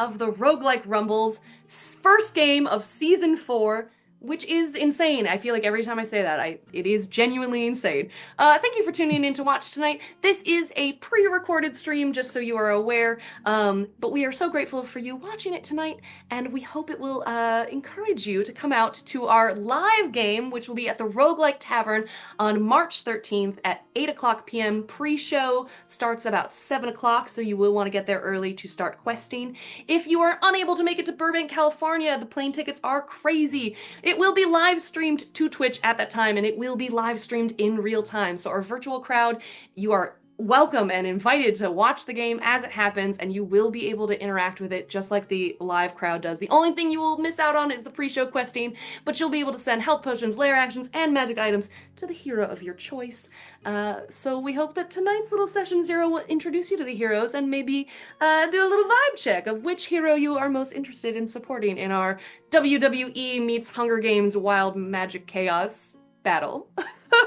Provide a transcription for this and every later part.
of the Roguelike Rumbles first game of Season 4, which is insane. I feel like every time I say that, it is genuinely insane. Thank you for tuning in to watch tonight. This is a pre-recorded stream, just so you are aware, but we are so grateful for you watching it tonight, and we hope it will encourage you to come out to our live game, which will be at the Roguelike Tavern on March 13th at 8 o'clock p.m. Pre-show starts about 7 o'clock, so you will want to get there early to start questing. If you are unable to make it to Burbank, California, the plane tickets are crazy. It will be live streamed to Twitch at that time, and it will be live streamed in real time. So our virtual crowd, you are welcome and invited to watch the game as it happens, and you will be able to interact with it just like the live crowd does. The only thing you will miss out on is the pre-show questing, but you'll be able to send health potions, lair actions, and magic items to the hero of your choice. So we hope that tonight's little session 0 will introduce you to the heroes and maybe do a little vibe check of which hero you are most interested in supporting in our WWE meets Hunger Games Wild Magic Chaos battle.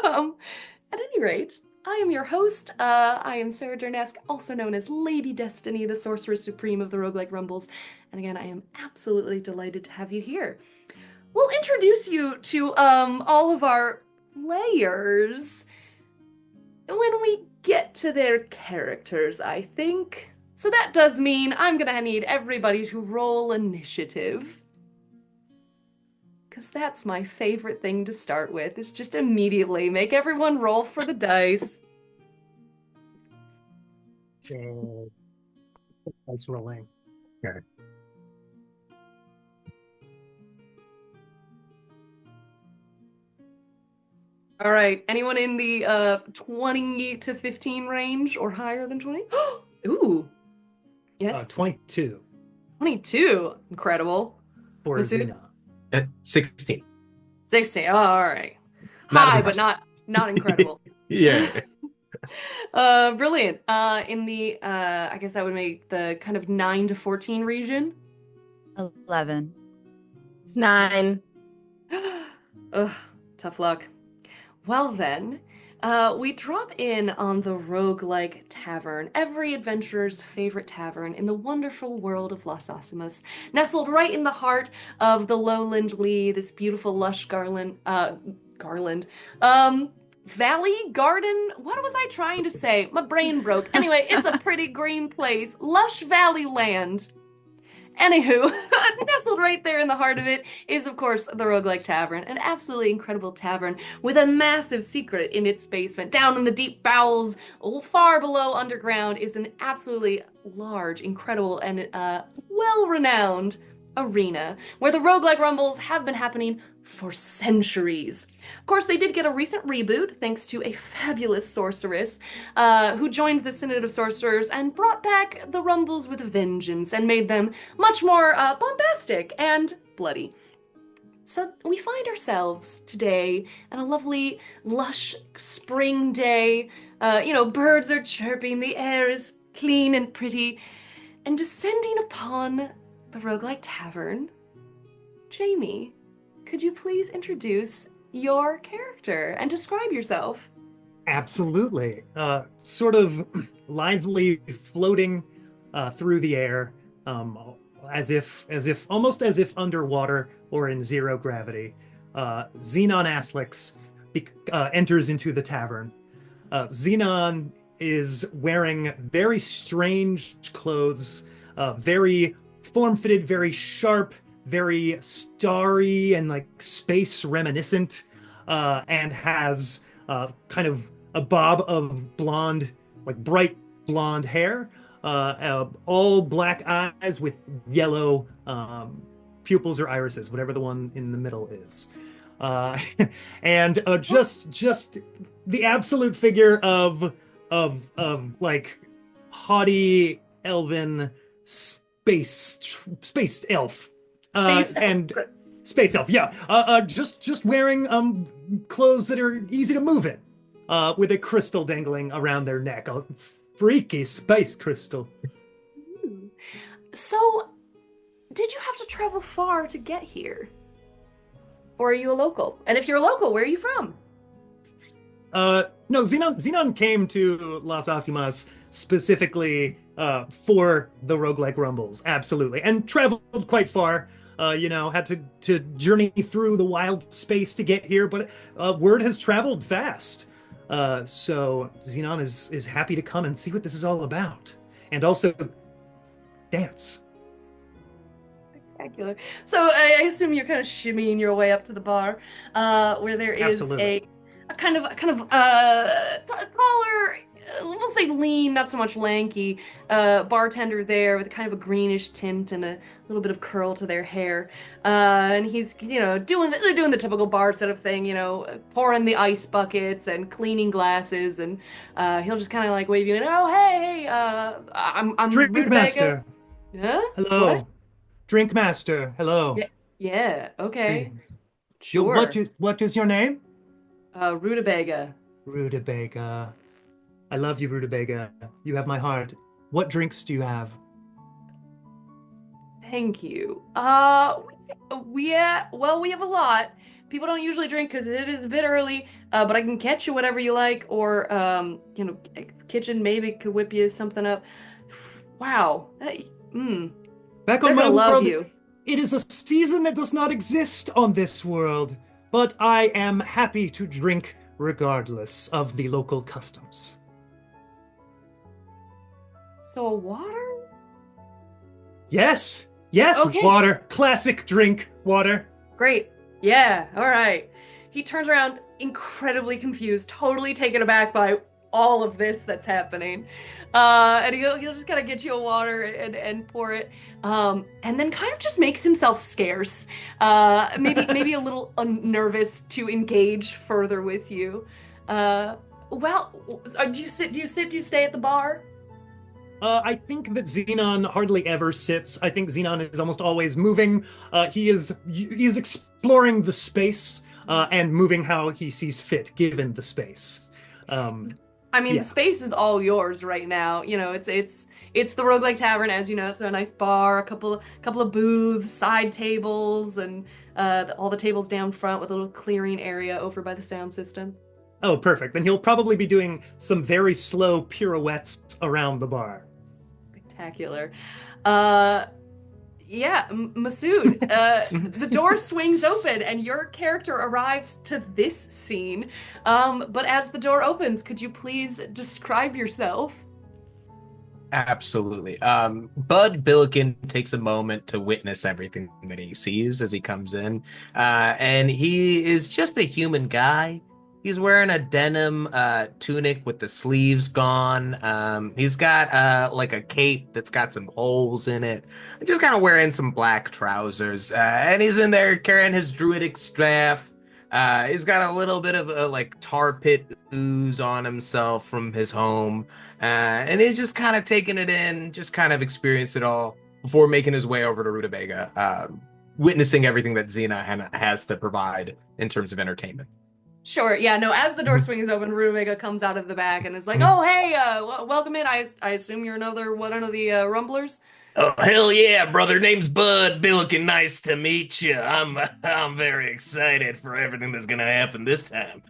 At any rate, I am your host. I am Sarah Durnesque, also known as Lady Destiny, the Sorceress Supreme of the Roguelike Rumbles. And again, I am absolutely delighted to have you here. We'll introduce you to all of our players when we get to their characters, I think. So that does mean I'm gonna need everybody to roll initiative. Because that's my favorite thing to start with, is just immediately make everyone roll for the dice. Dice rolling. Okay. All right, anyone in the 20 to 15 range or higher than 20? Ooh, yes. 22. 22, incredible. For Masood? Xenon. 16. 16, oh, all right. Not High, as but much. not incredible. Yeah. Brilliant. In the, I guess that would make the kind of 9 to 14 region. 11. It's 9. Ugh, tough luck. Well then, we drop in on the Roguelike Tavern, every adventurer's favorite tavern in the wonderful world of Las Asimas, nestled right in the heart of the lowland Lee, this beautiful lush valley, garden, what was I trying to say? My brain broke. Anyway, it's a pretty green place, lush valley land. Anywho, nestled right there in the heart of it is, of course, the Roguelike Tavern, an absolutely incredible tavern with a massive secret in its basement. Down in the deep bowels, far below underground, is an absolutely large, incredible, and well-renowned arena where the Roguelike Rumbles have been happening for centuries. Of course, they did get a recent reboot thanks to a fabulous sorceress who joined the Synod of Sorcerers and brought back the Rumbles with a vengeance and made them much more bombastic and bloody. So we find ourselves today on a lovely, lush spring day. Birds are chirping, the air is clean and pretty, and descending upon the Roguelike Tavern, Jayme, could you please introduce your character and describe yourself? Absolutely. Sort of lively, floating through the air, almost as if underwater or in zero gravity. Xenon Azlix enters into the tavern. Xenon is wearing very strange clothes, very form-fitted, very sharp, very starry and like space reminiscent, and has kind of a bob of blonde, like bright blonde hair, all black eyes with yellow pupils or irises, whatever the one in the middle is, and just the absolute figure of like haughty elven space elf. Space elf, yeah. Just wearing clothes that are easy to move in, with a crystal dangling around their neck, a freaky space crystal. So, did you have to travel far to get here? Or are you a local? And if you're a local, where are you from? No, Xenon came to Las Asimas specifically for the Roguelike Rumbles, absolutely, and traveled quite far. Had to journey through the wild space to get here, but word has traveled fast. So Xenon is happy to come and see what this is all about, and also dance. Spectacular. So I assume you're kind of shimmying your way up to the bar, where there is Absolutely. a kind of taller, we'll say lean, not so much lanky, bartender there with kind of a greenish tint and a little bit of curl to their hair. And he's, they're doing the typical bar setup thing, pouring the ice buckets and cleaning glasses, and he'll just kind of like wave you in, oh hey, I'm Drink Rutabaga. master, Huh? What? hello. Drink master, hello. Yeah, yeah, okay. What Sure. is your name? Rutabaga. Rutabaga. I love you, Rutabaga. You have my heart. What drinks do you have? Thank you. We have a lot. People don't usually drink because it is a bit early, but I can catch you whatever you like, or, kitchen maybe could whip you something up. Wow. Back They're on my gonna love world, you. it is a season that does not exist on this world, but I am happy to drink regardless of the local customs. So water? Yes, yes, Okay. water. Classic drink, water. Great. Yeah, all right. He turns around incredibly confused, totally taken aback by all of this that's happening. And he'll just kind of get you a water and pour it. And then kind of just makes himself scarce. Maybe a little nervous to engage further with you. Do you stay at the bar? I think that Xenon hardly ever sits. I think Xenon is almost always moving. He is exploring the space and moving how he sees fit, given the space. I mean, Yeah. the space is all yours right now. It's the Roguelike Tavern, as you know. It's a nice bar, a couple of booths, side tables, and all the tables down front with a little clearing area over by the sound system. Oh, perfect. Then he'll probably be doing some very slow pirouettes around the bar. Spectacular. Yeah, Masood, the door swings open and your character arrives to this scene. But as the door opens, could you please describe yourself? Absolutely. Bud Billikin takes a moment to witness everything that he sees as he comes in. And he is just a human guy. He's wearing a denim tunic with the sleeves gone. He's got like a cape that's got some holes in it. Just kind of wearing some black trousers. And he's in there carrying his druidic staff. He's got a little bit of a like tar pit ooze on himself from his home. And he's just kind of taking it in, just kind of experience it all before making his way over to Rutabaga, witnessing everything that Xena has to provide in terms of entertainment. Sure, yeah, no, as the door swings open, Rutabaga comes out of the back and is like, oh, hey, welcome in. I assume you're one of the Rumblers? Oh, hell yeah, brother. Name's Bud Billikin. Nice to meet you. I'm very excited for everything that's gonna happen this time.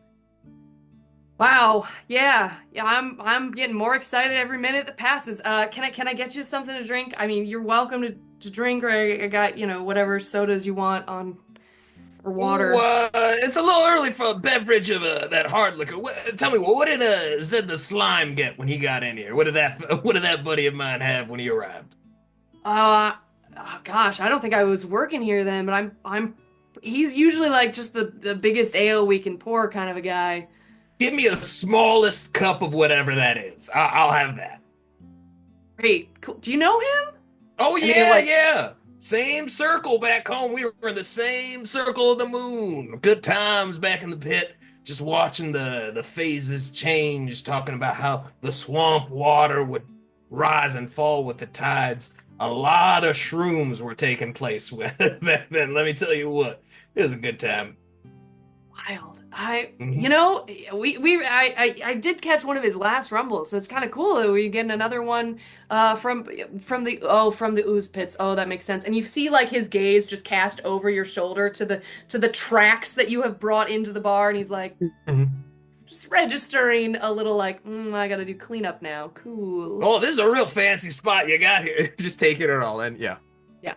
Wow, yeah, I'm getting more excited every minute that passes. Can I get you something to drink? I mean, you're welcome to drink, or I got, whatever sodas you want or water. Ooh, it's a little early for a beverage of that hard liquor. Tell me, what did Zed the Slime get when he got in here? What did that buddy of mine have when he arrived? Oh gosh, I don't think I was working here then, but he's usually like just the biggest ale we can pour kind of a guy. Give me the smallest cup of whatever that is. I'll have that. Great, cool. Do you know him? Oh I mean, yeah, like- yeah. Same circle back home. We were in the same circle of the moon. Good times back in the pit, just watching the phases change, talking about how the swamp water would rise and fall with the tides. A lot of shrooms were taking place back then. Let me tell you what, it was a good time. Wild. Mhm. I did catch one of his last rumbles, so it's kind of cool that we're getting another one from the ooze pits. Oh, that makes sense. And you see like his gaze just cast over your shoulder to the tracks that you have brought into the bar, and he's like, Mhm. just registering a little like, I gotta do cleanup now. Cool. Oh, this is a real fancy spot you got here. Just taking it all in. Yeah. Yeah.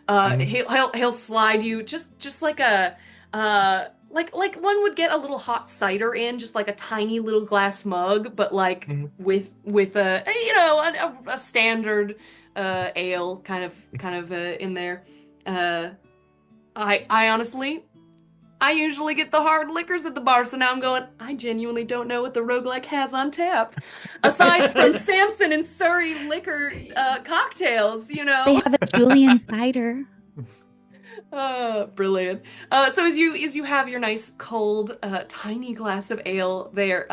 Mhm. He'll slide you just like a like one would get a little hot cider in, just like a tiny little glass mug, but like Mhm. with a a standard ale kind of in there. Uh, I honestly. I usually get the hard liquors at the bar, so now I'm going, I genuinely don't know what the roguelike has on tap. Aside from Samson and Surrey liquor cocktails, you They know. have a Julian cider. Brilliant. So as you have your nice cold, tiny glass of ale there,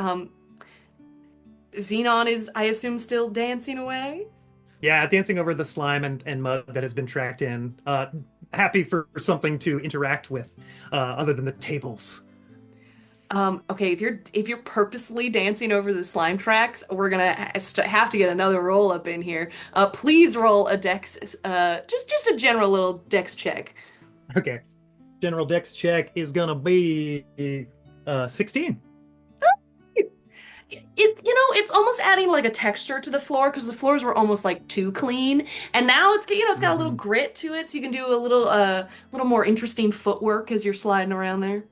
Xenon is, I assume, still dancing away? Yeah, dancing over the slime and mud that has been tracked in. Happy for something to interact with, other than the tables. Okay, if you're purposely dancing over the slime tracks, we're gonna have to get another roll up in here. Please roll a dex, just a general little dex check. Okay. General Dex check is gonna be 16. It's almost adding like a texture to the floor because the floors were almost like too clean, and now it's got a little grit to it, so you can do a little more interesting footwork as you're sliding around there.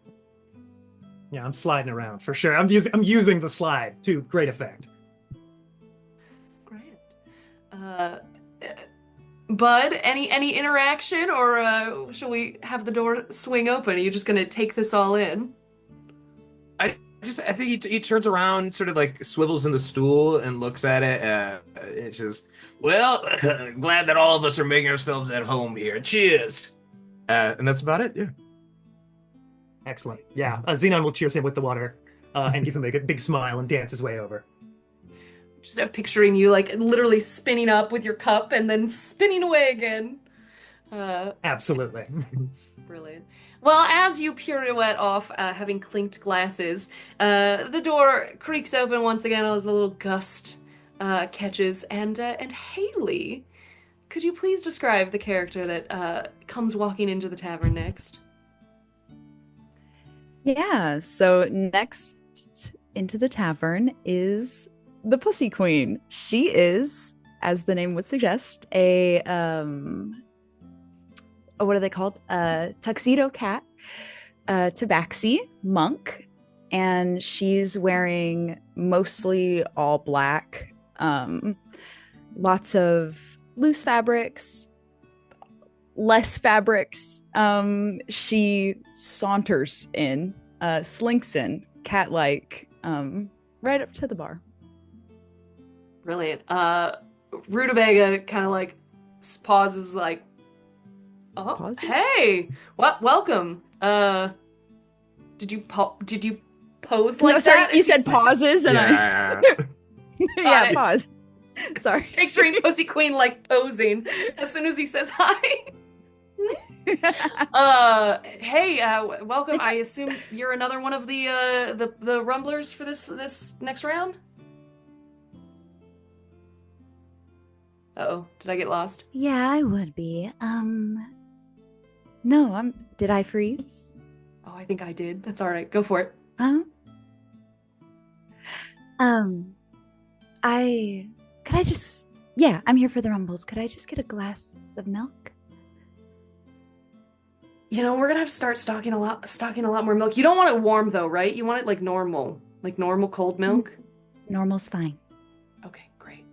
Yeah, I'm sliding around for sure. I'm using the slide to great effect. Great. Uh, Bud, any interaction, or shall we have the door swing open? Are you just gonna take this all in? I think he turns around, sort of like swivels in the stool and looks at it. It's just, well, glad that all of us are making ourselves at home here. Cheers. And that's about it. Yeah. Excellent. Yeah, Xenon will cheers him with the water and give him a big smile and dance his way over. Just picturing you like literally spinning up with your cup and then spinning away again. Absolutely. Brilliant. Well, as you pirouette off, having clinked glasses, the door creaks open once again as a little gust catches, and Hailie, could you please describe the character that comes walking into the tavern next? Yeah, so next into the tavern is the Pussy Queen. She is, as the name would suggest, a what are they called? Tuxedo cat, tabaxi monk, and she's wearing mostly all black, lots of loose fabrics, less fabrics. She saunters in, slinks in, cat-like, right up to the bar. Brilliant. Rutabaga kind of like pauses, like, oh, Pauses? hey, welcome. Did you pose like No, sorry, that? you said pauses, and Yeah. yeah, it. pause. Sorry. Picturing Pussy Queen like posing as soon as he says hi. Hey, welcome. I assume you're another one of the rumblers for this next round. Uh-oh, did I get lost? Yeah, I would be. No, did I freeze? Oh, I think I did. That's all right. Go for it. Huh? Yeah, I'm here for the rumbles. Could I just get a glass of milk? You know, we're gonna have to start stocking a lot more milk. You don't want it warm though, right? You want it like normal cold milk. Normal's fine. Okay, great.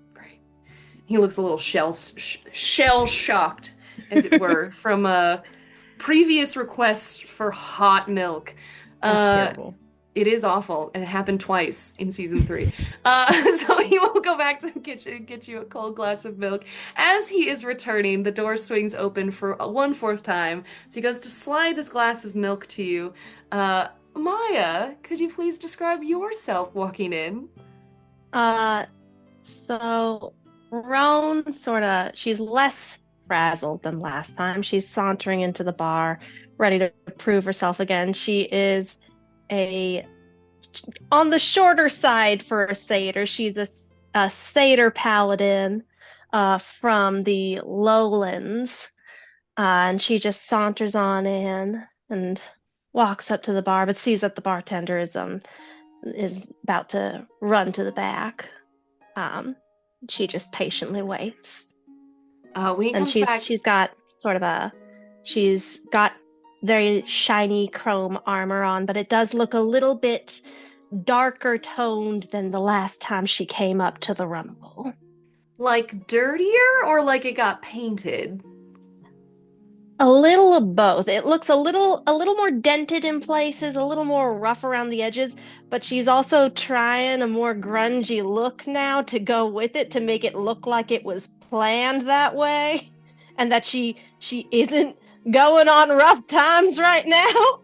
He looks a little shell shocked, as it were, from previous requests for hot milk. That's terrible. It is awful, and it happened twice in season 3. So he will go back to the kitchen and get you a cold glass of milk. As he is returning, the door swings open for a 1/4 time. So he goes to slide this glass of milk to you. Maia, could you please describe yourself walking in? So Roan she's less frazzled than last time. She's sauntering into the bar, ready to prove herself again. She is on the shorter side for a satyr. She's a satyr paladin from the lowlands, and she just saunters on in and walks up to the bar, but sees that the bartender is is about to run to the back. She just patiently waits. When he And comes back, she's got very shiny chrome armor on, but it does look a little bit darker toned than the last time she came up to the Rumble. like dirtier or like it got painted? A little of both. It looks a little more dented in places, a little more rough around the edges, but she's also trying a more grungy look now to go with it to make it look like it was planned that way and that she isn't going on rough times right now.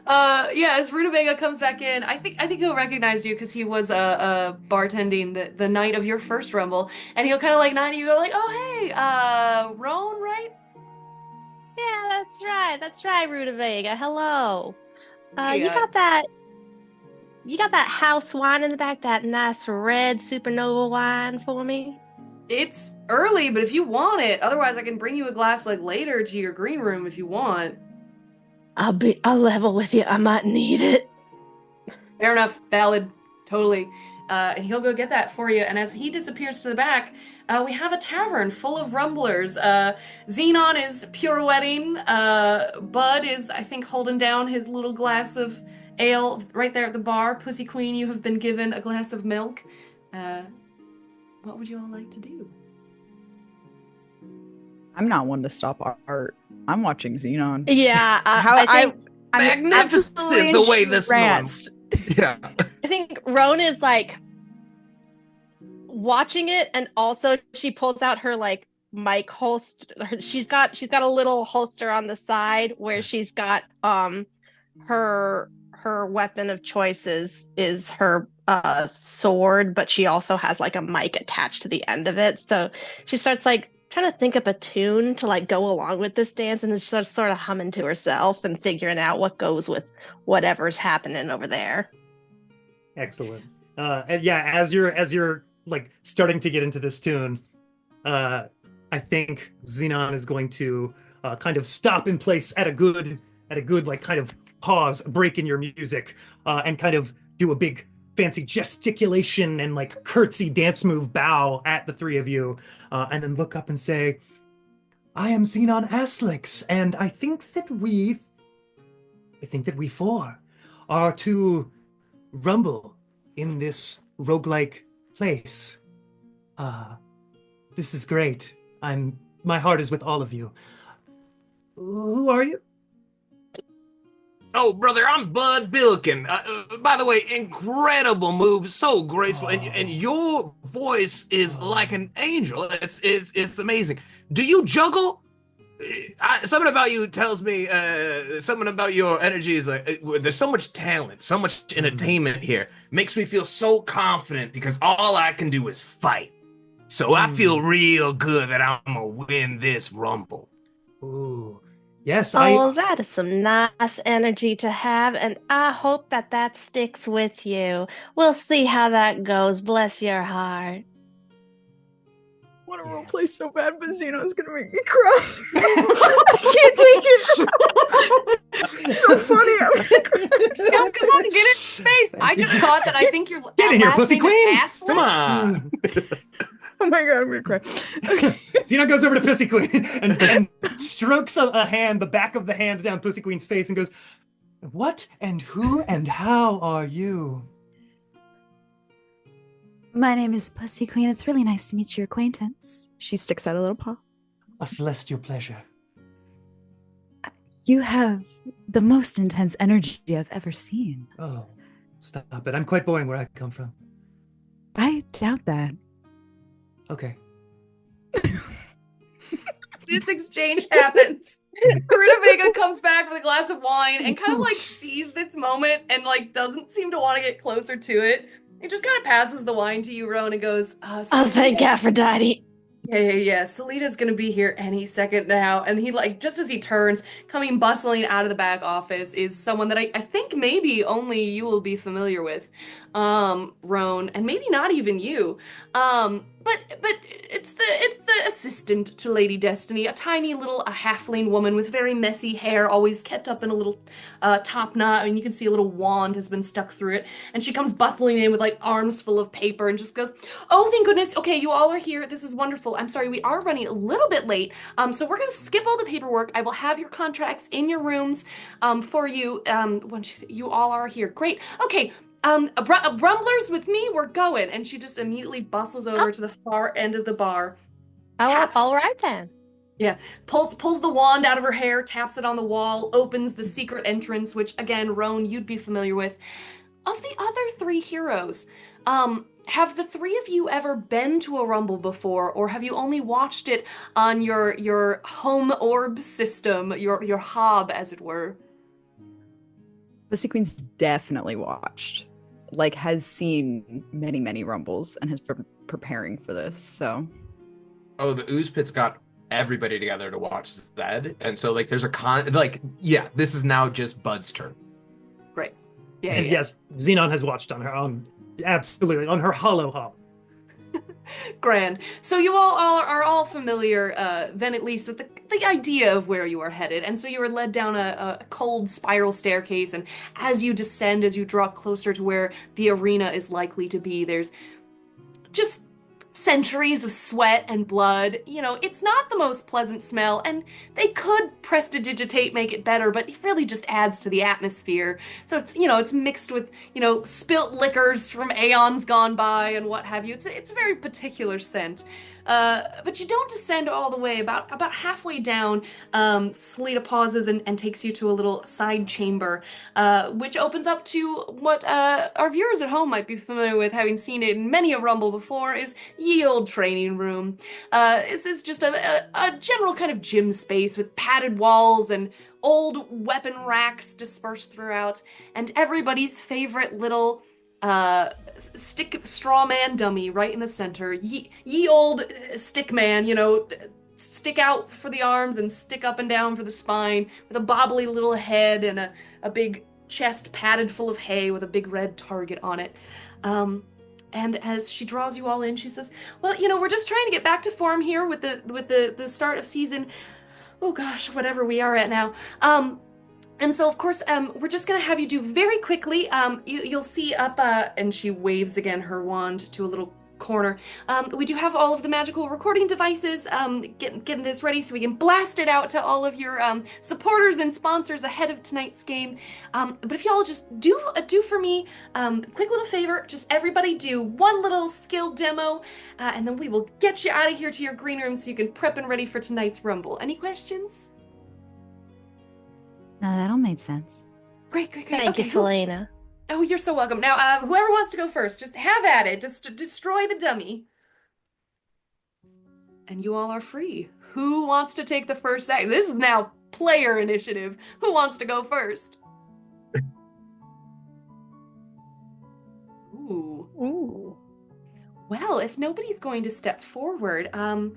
Yeah, as Rutabaga comes back in, I think he'll recognize you because he was bartending the night of your first Rumble, and he'll kind of like nod to you, go like, "Oh hey, Roan, right?" Yeah, that's right, Rutabaga. Hello. Hey, You got that house wine in the back, that nice red supernova wine for me? it's early, but if you want it, otherwise I can bring you a glass like later to your green room if you want. I'll level with you. I might need it. Fair enough, valid, totally. And he'll go get that for you. And as he disappears to the back, we have a tavern full of rumblers. Xenon is pirouetting. Bud is, I think, holding down his little glass of ale right there at the bar. Pussy Queen, you have been given a glass of milk. What would you all like to do? I'm not one to stop art. I'm watching Xenon. Yeah, I'm Magnificent absolutely the way this entranced. Yeah. I think Roan is like watching it, and also she pulls out her like mic holster. She's got a little holster on the side where she's got her weapon of choice is her sword, but she also has like a mic attached to the end of it. So she starts like trying to think up a tune to like go along with this dance, and is just sort of humming to herself and figuring out what goes with whatever's happening over there. Excellent. And yeah, as you're like starting to get into this tune, I think Xenon is going to kind of stop in place at a good like kind of pause, break in your music, and kind of do a big fancy gesticulation and like curtsy dance move bow at the three of you, and then look up and say, "I am Xenon Azlix, and I think that we four are to rumble in this roguelike place. This is great. My heart is with all of you. Who are you?" Oh, brother, I'm Bud Billikin. By the way, incredible move, so graceful, and your voice is like an angel. It's amazing. Do you juggle? Something about you tells me something about your energy is like there's so much talent, so much entertainment here. Makes me feel so confident because all I can do is fight. So I feel real good that I'm gonna win this rumble. Ooh. Yes, Oh, that is some nice energy to have, and I hope that sticks with you. We'll see how that goes. Bless your heart. I want to roleplay so bad, but Xenon's gonna make me cry. I can't take it. It's so funny. No, come on, get in space. I just thought that I think you're Get in here, Pussy Queen. Azlix. Come on. Oh my god, I'm gonna cry. Okay. Xenon goes over to Pussy Queen and strokes a hand, the back of the hand down Pussy Queen's face and goes, "What and who and how are you?" My name is Pussy Queen. It's really nice to meet your acquaintance. She sticks out a little paw. A celestial pleasure. You have the most intense energy I've ever seen. Oh, stop it. I'm quite boring where I come from. I doubt that. Okay. This exchange happens. Rutabaga comes back with a glass of wine and kind of like sees this moment and like doesn't seem to want to get closer to it. It just kind of passes the wine to you, Roan, and goes, Oh, thank Aphrodite. Yeah. Salita's gonna be here any second now. And he, like, just as he turns, coming bustling out of the back office is someone that I think maybe only you will be familiar with, Roan, and maybe not even you. But it's the assistant to Lady Destiny, a tiny little halfling woman with very messy hair, always kept up in a little top knot, and you can see a little wand has been stuck through it. And she comes bustling in with like arms full of paper and just goes, "Oh, thank goodness! Okay, you all are here. This is wonderful. I'm sorry, we are running a little bit late. So we're gonna skip all the paperwork. I will have your contracts in your rooms for you. Once you all are here, great. Okay." Rumblers with me, we're going. And she just immediately bustles over to the far end of the bar. Taps, All right then. yeah, pulls the wand out of her hair, taps it on the wall, opens the secret entrance, which again, Roan, you'd be familiar with. Of the other three heroes, have the three of you ever been to a rumble before, or have you only watched it on your home orb system, your hob, as it were? Pussy Queen's definitely watched, like has seen many rumbles and has been preparing for this. So, Oh, the Ooze Pit's got everybody together to watch Zed, and so like there's this is now just Bud's turn. Great. Yeah, And yeah. yes, Xenon has watched on her own, absolutely, on her hollow hop. Grand. So you all are all familiar, then at least, with the idea of where you are headed. And so you are led down a cold spiral staircase, and as you descend, as you draw closer to where the arena is likely to be, there's just centuries of sweat and blood. You know, it's not the most pleasant smell, and they could prestidigitate, make it better, but it really just adds to the atmosphere. So it's, it's mixed with, spilt liquors from aeons gone by and what have you. It's a very particular scent. But you don't descend all the way. About halfway down, Selita pauses and takes you to a little side chamber, which opens up to what our viewers at home might be familiar with, having seen it in many a rumble before, is ye old training room. This is just a general kind of gym space with padded walls and old weapon racks dispersed throughout, and everybody's favorite little stick straw man dummy right in the center. Ye old stick man, stick out for the arms and stick up and down for the spine, with a bobbly little head and a big chest padded full of hay with a big red target on it. And as she draws you all in, she says, "Well, we're just trying to get back to form here with the start of season. Oh gosh, whatever we are at now. And so, of course, we're just going to have you do very quickly. You'll see up, and she waves again her wand to a little corner. We do have all of the magical recording devices, getting this ready so we can blast it out to all of your supporters and sponsors ahead of tonight's game. But if y'all just do for me, quick little favor, just everybody do one little skill demo, and then we will get you out of here to your green room so you can prep and ready for tonight's rumble. Any questions? No, that all made sense. Great. Thank you, Selena. Oh, you're so welcome. Now, whoever wants to go first, just have at it. Just destroy the dummy. And you all are free. Who wants to take the first act? This is now player initiative. Who wants to go first? Ooh. Well, if nobody's going to step forward, I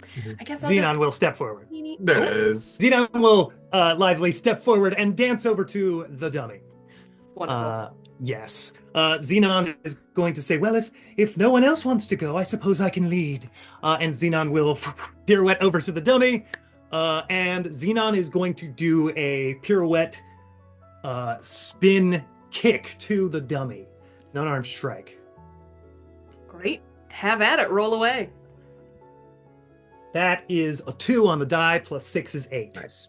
guess I'll Xenon will step forward. There it is. Xenon will lively step forward and dance over to the dummy. Wonderful. Yes. Xenon is going to say, "Well, if no one else wants to go, I suppose I can lead." And Xenon will pirouette over to the dummy. And Xenon is going to do a pirouette spin kick to the dummy. An unarmed strike. Great. Have at it. Roll away. That is a 2 on the die, plus 6 is 8. Nice.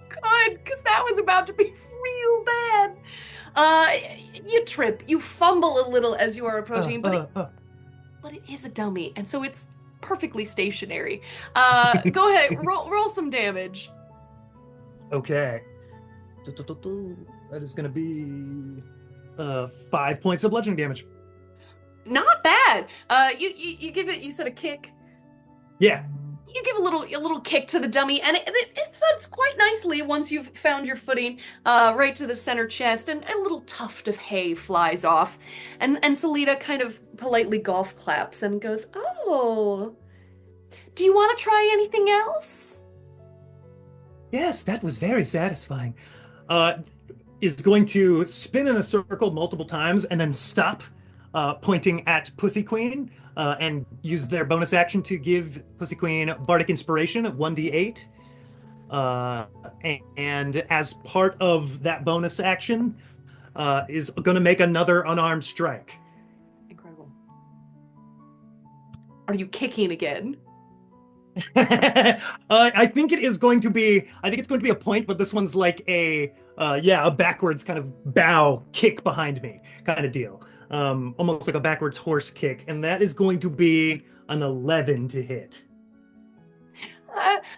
Good, because that was about to be real bad. You trip, you fumble a little as you are approaching, but it is a dummy, and so it's perfectly stationary. Go ahead, roll some damage. Okay. That is going to be 5 points of bludgeoning damage. Not bad. You give it. You said a kick. Yeah. You give a little kick to the dummy, and it thuds quite nicely once you've found your footing, right to the center chest, and a little tuft of hay flies off, and Selita kind of politely golf claps and goes, "Oh, do you want to try anything else?" Yes, that was very satisfying. Is going to spin in a circle multiple times and then stop pointing at Pussy Queen, and use their bonus action to give Pussy Queen Bardic Inspiration at 1d8. And as part of that bonus action, is going to make another unarmed strike. Incredible. Are you kicking again? I think it is going to be. I think it's going to be a point, but this one's like a backwards kind of bow kick behind me kind of deal. Almost like a backwards horse kick, and that is going to be an 11 to hit.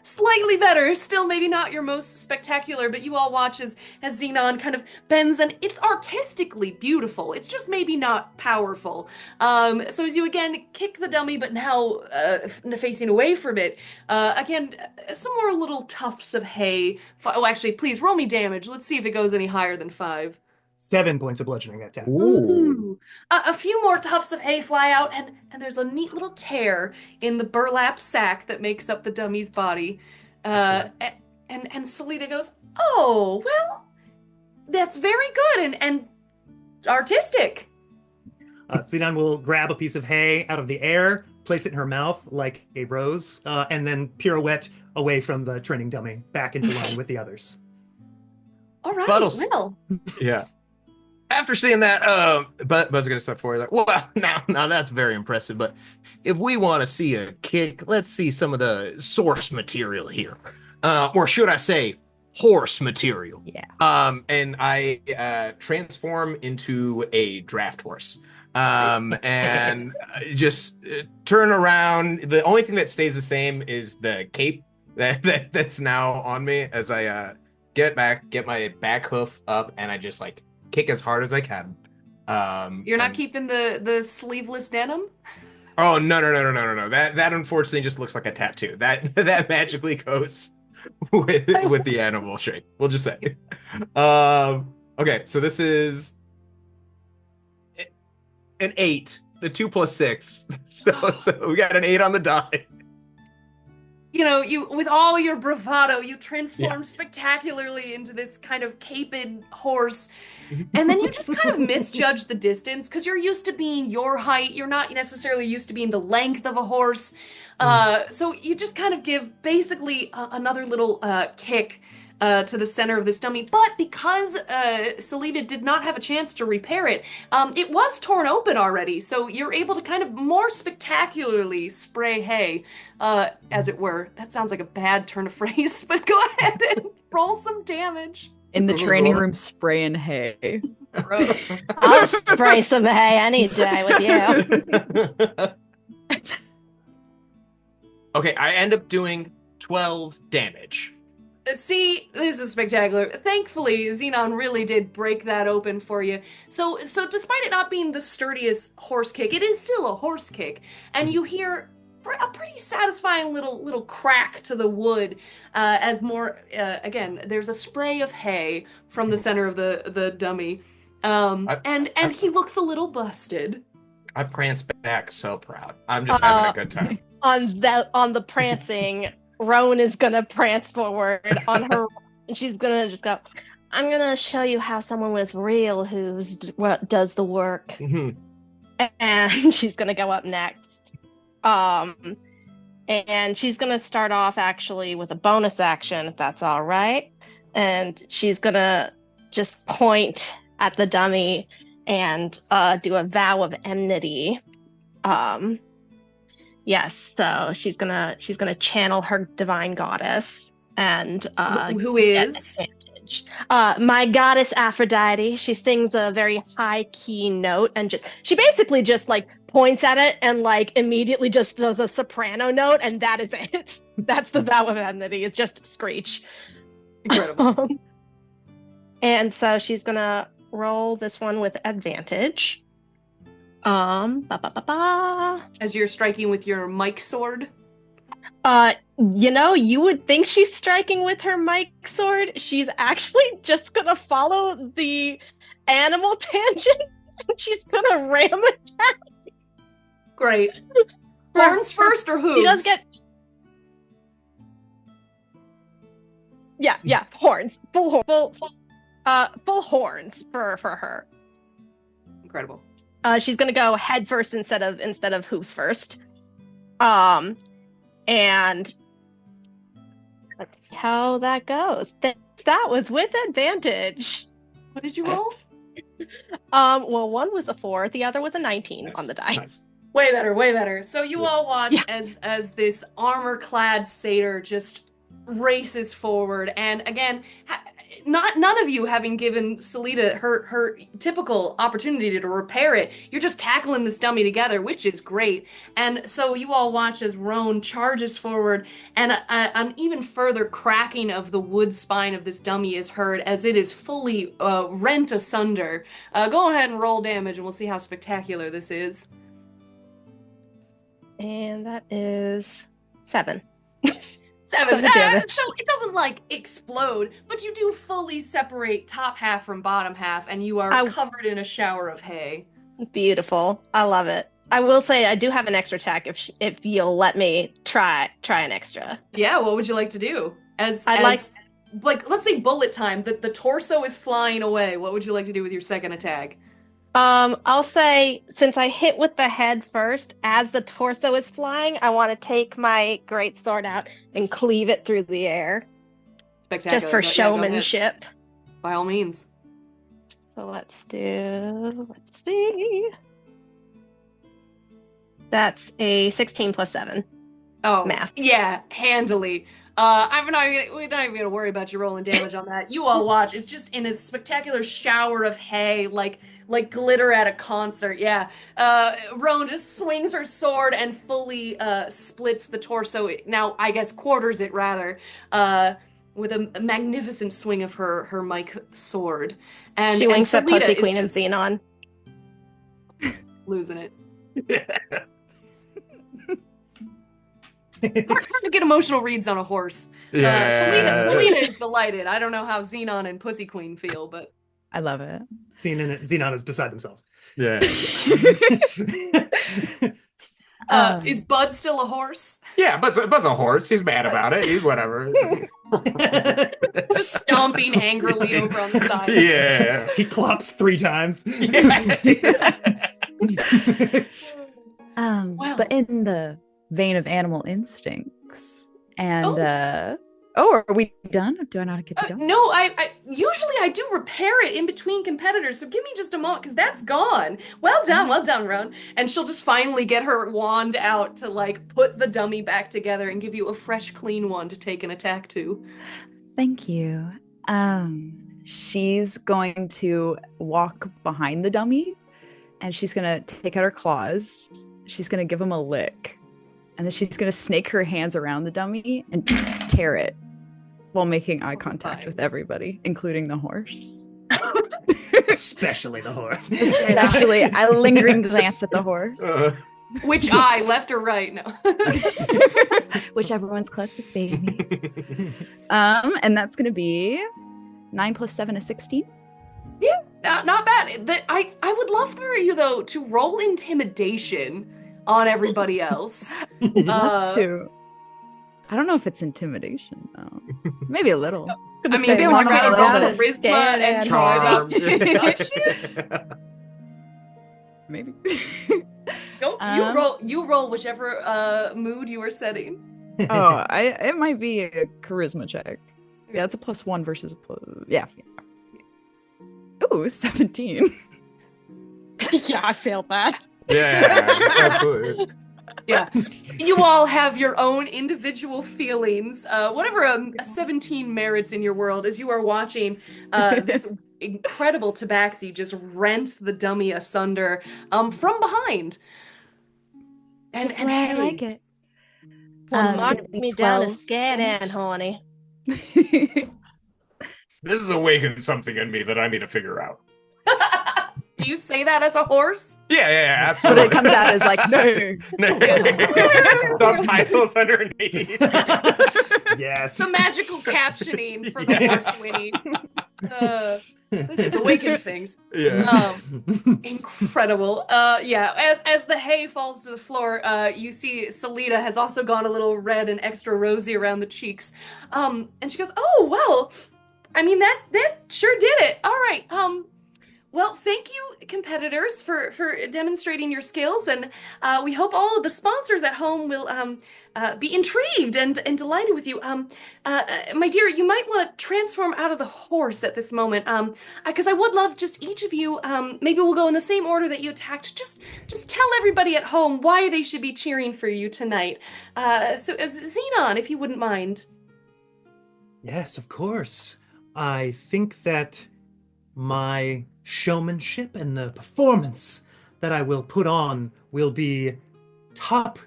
Slightly better, still maybe not your most spectacular, but you all watch as Xenon kind of bends, and it's artistically beautiful. It's just maybe not powerful. So as you again kick the dummy, but now facing away from it, again, some more little tufts of hay. Oh, actually, please roll me damage. Let's see if it goes any higher than 5. 7 points of bludgeoning attack. Ooh. A few more tufts of hay fly out, and there's a neat little tear in the burlap sack that makes up the dummy's body. And Salita goes, "Oh, well, that's very good and artistic." Xenon will grab a piece of hay out of the air, place it in her mouth like a rose, and then pirouette away from the training dummy back into line with the others. All right, Buttles. well. Yeah. After seeing that, Bud's gonna step forward. Like, well, now that's very impressive. But if we want to see a kick, let's see some of the source material here, or should I say, horse material? Yeah. And I transform into a draft horse, and just turn around. The only thing that stays the same is the cape that's now on me as I get my back hoof up, and I just like kick as hard as I can. You're not keeping the sleeveless denim? Oh no. That unfortunately just looks like a tattoo. That magically goes with the animal shape. We'll just say. Okay, so this is an 8. The 2 + 6. So we got an 8 on the die. You know, you with all your bravado, you transform spectacularly into this kind of caped horse, and then you just kind of misjudge the distance because you're used to being your height. You're not necessarily used to being the length of a horse. So you just kind of give basically another little kick to the center of this dummy. But because Salita did not have a chance to repair it, it was torn open already. So you're able to kind of more spectacularly spray hay, as it were. That sounds like a bad turn of phrase, but go ahead and roll some damage. In the training room, spraying hay. Gross. I'll spray some hay any day with you. Okay, I end up doing 12 damage. See, this is spectacular. Thankfully, Xenon really did break that open for you. So despite it not being the sturdiest horse kick, it is still a horse kick, and you hear a pretty satisfying little crack to the wood as more again. There's a spray of hay from the center of the dummy, and he looks a little busted. I prance back so proud. I'm just having a good time. On the prancing, Roan is gonna prance forward on her, and she's gonna just go, "I'm gonna show you how someone with real hooves does the work." Mhm. And she's gonna go up next. And she's gonna start off actually with a bonus action, if that's all right. And she's gonna just point at the dummy and do a vow of enmity. Yes, so she's gonna channel her divine goddess and Who is? advantage. My goddess Aphrodite. She sings a very high key note and she basically just like points at it and like immediately just does a soprano note, and that is it. That's the vow of enmity, is just screech. Incredible. And so she's gonna roll this one with advantage. As you're striking with your mic sword. You would think she's striking with her mic sword. She's actually just gonna follow the animal tangent, and she's gonna ram attack. Great. Horns first or hooves? She does get. Yeah, horns. Full horns for her. Incredible. She's gonna go head first instead of hooves first. And let's see how that goes. That was with advantage. What did you roll? Well, one was a 4, the other was a 19 on the die. Nice. Way better, way better. So you all watch Yeah. as this armor-clad satyr just races forward, and again, none of you having given Salida her typical opportunity to repair it. You're just tackling this dummy together, which is great. And so you all watch as Roan charges forward, and an even further cracking of the wood spine of this dummy is heard as it is fully rent asunder. Go ahead and roll damage, and we'll see how spectacular this is. And that is 7. 7. Damage. So it doesn't like explode, but you do fully separate top half from bottom half, and you are covered in a shower of hay. Beautiful. I love it. I will say I do have an extra attack if you'll let me try an extra. Yeah, what would you like to do? Like let's say bullet time. The torso is flying away. What would you like to do with your second attack? I'll say, since I hit with the head first, as the torso is flying, I want to take my greatsword out and cleave it through the air. Spectacular. Just for showmanship. By all means. So let's see. That's a 16 plus 7. Oh, math. Yeah, handily. we're not even gonna worry about you rolling damage on that. You all watch. It's just in a spectacular shower of hay, like glitter at a concert. Yeah. Roan just swings her sword and fully splits the torso. Now, I guess quarters it rather. With a magnificent swing of her mic sword. And she winks at Pussy Queen just of Xenon. Losing it. Hard to get emotional reads on a horse. Yeah. Selena is delighted. I don't know how Xenon and Pussy Queen feel, but I love it. Xenon is beside themselves. Yeah. Is Bud still a horse? Yeah, Bud's a horse. He's mad about it. He's whatever. Just stomping angrily over on the side. Yeah. He clops 3 times. Well. But in the vein of animal instincts, and are we done? Do I not get to go? No, I usually I do repair it in between competitors, so give me just a moment, because that's gone. Well done, Roan. And she'll just finally get her wand out to like put the dummy back together and give you a fresh, clean one to take an attack to. Thank you. She's going to walk behind the dummy, and she's gonna take out her claws. She's gonna give him a lick. And then she's going to snake her hands around the dummy and tear it while making eye contact with everybody, including the horse. Especially the horse. Especially a lingering glance at the horse. Which eye, left or right? No. Whichever one's closest, baby. And that's going to be 9 plus 7 is 16. Yeah, not bad. I would love for you, though, to roll intimidation on everybody else. I'd love to. I don't know if it's intimidation, though. Maybe a little. I mean, maybe would you rather roll charisma and try about Charm. seduction? Maybe. You roll whichever mood you are setting. It might be a charisma check. Yeah, it's a +1 versus a plus. Yeah. Ooh, 17. Yeah, I failed that. Yeah, absolutely. Yeah. You all have your own individual feelings. Whatever a 17 merits in your world as you are watching this incredible tabaxi just rent the dummy asunder from behind. And Just the way I like it. Well, it's gonna knock be me down a 12 scat damage. and honey. This has awakened something in me that I need to figure out. Do you say that as a horse? Yeah, But absolutely. it comes out as like, no. Subtitles underneath. Yes. The magical captioning for the horse winning. This is awakened things. Yeah. Incredible. Yeah, as the hay falls to the floor, you see Salida has also gone a little red and extra rosy around the cheeks. And she goes, "Oh, well, I mean that sure did it. All right. Well, thank you, competitors, for demonstrating your skills, and we hope all of the sponsors at home will be intrigued and delighted with you. My dear, you might want to transform out of the horse at this moment, because I would love just each of you. Maybe we'll go in the same order that you attacked. Just tell everybody at home why they should be cheering for you tonight. So, Xenon, if you wouldn't mind. Yes, of course. I think that my showmanship and the performance that I will put on will be top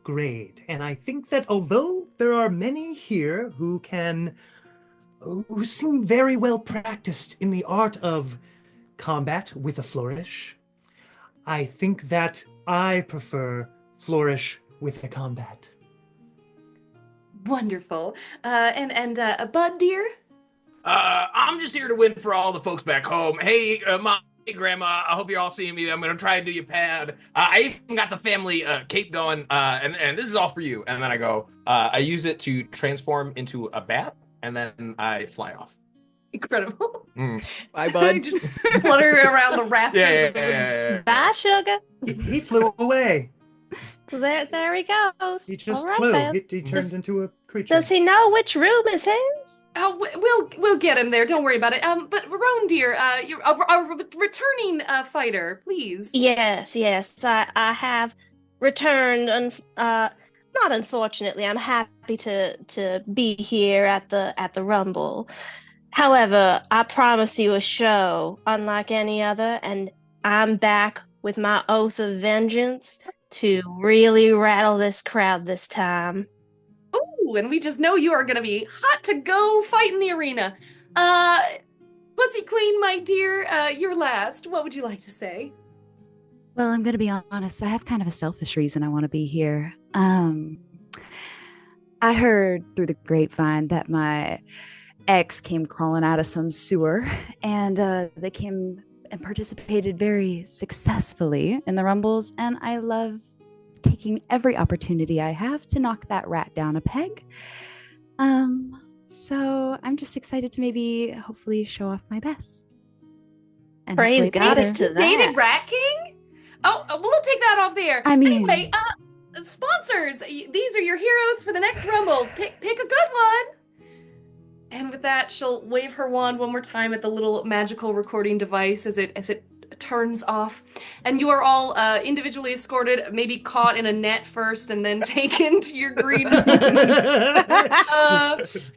grade. And I think that although there are many here who seem very well practiced in the art of combat with a flourish, I think that I prefer flourish with a combat. Wonderful. And Bud, dear? I'm just here to win for all the folks back home. Hey, Mom, hey, Grandma, I hope you're all seeing me. I'm going to try and do you pad. I even got the family cape going, and this is all for you. And then I go, I use it to transform into a bat, and then I fly off. Incredible. Bye, Bud. Just flutter around the rafters. Yeah. Bye, sugar. He flew away. There he goes. He just All right, flew. then. He turned into a creature. Does he know which room is his? We'll get him there. Don't worry about it. But Roan, dear, you're a returning fighter, please. Yes. I have returned. Not unfortunately. I'm happy to be here at the Rumble. However, I promise you a show unlike any other, and I'm back with my oath of vengeance to really rattle this crowd this time. Ooh, and we just know you are going to be hot to go fight in the arena. Pussy Queen, my dear, you're last. What would you like to say? Well, I'm going to be honest. I have kind of a selfish reason I want to be here. I heard through the grapevine that my ex came crawling out of some sewer, and they came and participated very successfully in the Rumbles, and I love taking every opportunity I have to knock that rat down a peg. So I'm just excited to maybe hopefully show off my best. And Praise goddess to that. Dated Rat King? Oh, we'll take that off there. I mean, anyway, sponsors, these are your heroes for the next Rumble. Pick a good one. And with that, she'll wave her wand one more time at the little magical recording device as it turns off. And you are all individually escorted, maybe caught in a net first and then taken to your green room. But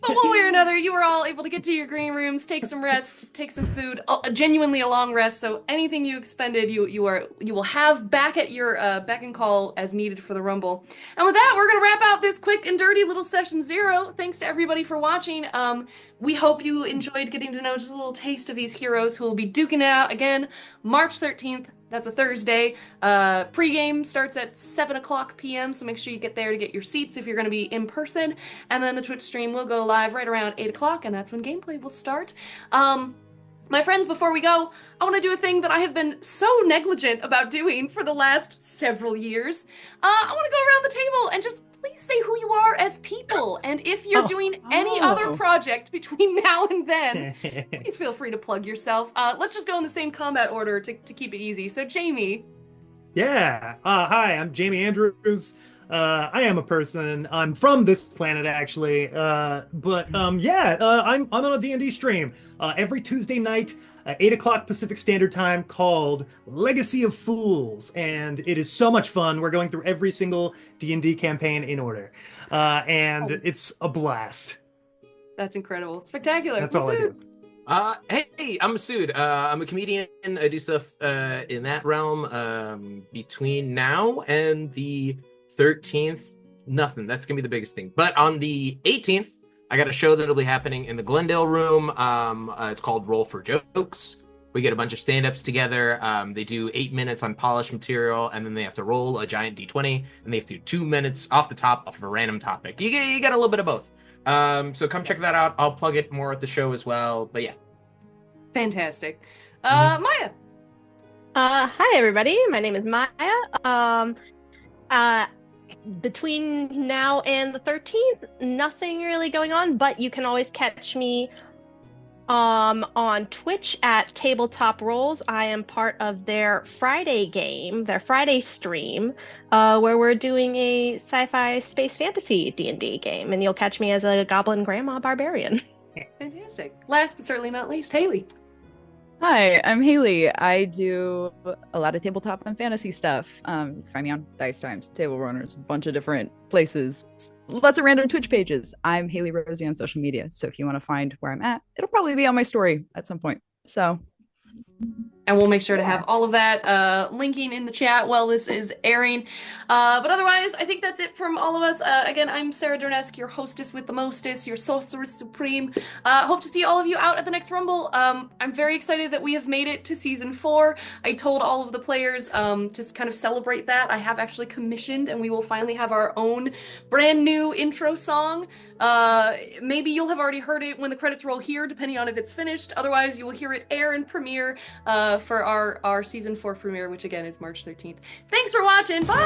one way or another, you are all able to get to your green rooms, take some rest, take some food, genuinely a long rest. So anything you expended, you will have back at your beck and call as needed for the Rumble. And with that, we're going to wrap out this quick and dirty little session 0. Thanks to everybody for watching. We hope you enjoyed getting to know just a little taste of these heroes who will be duking it out again March 13th. That's a Thursday. Pre-game starts at 7 o'clock p.m., so make sure you get there to get your seats if you're going to be in person. And then the Twitch stream will go live right around 8 o'clock, and that's when gameplay will start. My friends, before we go, I want to do a thing that I have been so negligent about doing for the last several years. I want to go around the table and just please say who you are as people. And if you're doing any other project between now and then, please feel free to plug yourself. Let's just go in the same combat order to keep it easy. So, Jayme. Yeah. Hi, I'm Jayme Andrews. I am a person. I'm from this planet, actually. I'm on a D&D stream every Tuesday night, 8 o'clock Pacific Standard Time, called Legacy of Fools, and it is so much fun. We're going through every single D&D campaign in order, it's a blast. That's incredible. Spectacular. That's all I do. Hey, I'm Masood. I'm a comedian. I do stuff in that realm. Between now and the 13th, nothing. That's gonna be the biggest thing. But on the 18th, I got a show that'll be happening in the Glendale room. It's called Roll for Jokes. We get a bunch of stand-ups together. They do 8 minutes on polished material, and then they have to roll a giant D20, and they have to do 2 minutes off the top of a random topic. You get a little bit of both. So come check that out. I'll plug it more at the show as well. But yeah. Fantastic. Maia. Hi everybody. My name is Maia. Between now and the 13th, nothing really going on, but you can always catch me On Twitch at Tabletop Rolls. I am part of their Friday game, their Friday stream, where we're doing a sci-fi space fantasy D&D game, and you'll catch me as a goblin grandma barbarian. Fantastic. Last but certainly not least, Hailie. Hi, I'm Hailie. I do a lot of tabletop and fantasy stuff. Find me on Dice Times, Table Runners, a bunch of different places, lots of random Twitch pages. I'm Hailie Rosie on social media, so if you want to find where I'm at, it'll probably be on my story at some point. So, and we'll make sure to have all of that linking in the chat while this is airing. But otherwise, I think that's it from all of us. Again, I'm Sarah Durnesque, your hostess with the mostest, your sorceress supreme. Hope to see all of you out at the next Rumble. I'm very excited that we have made it to Season 4. I told all of the players to kind of celebrate that. I have actually commissioned, and we will finally have our own brand new intro song. Maybe you'll have already heard it when the credits roll here, depending on if it's finished. Otherwise, you will hear it air and premiere for our Season 4 premiere, which again is March 13th. Thanks for watching. Bye!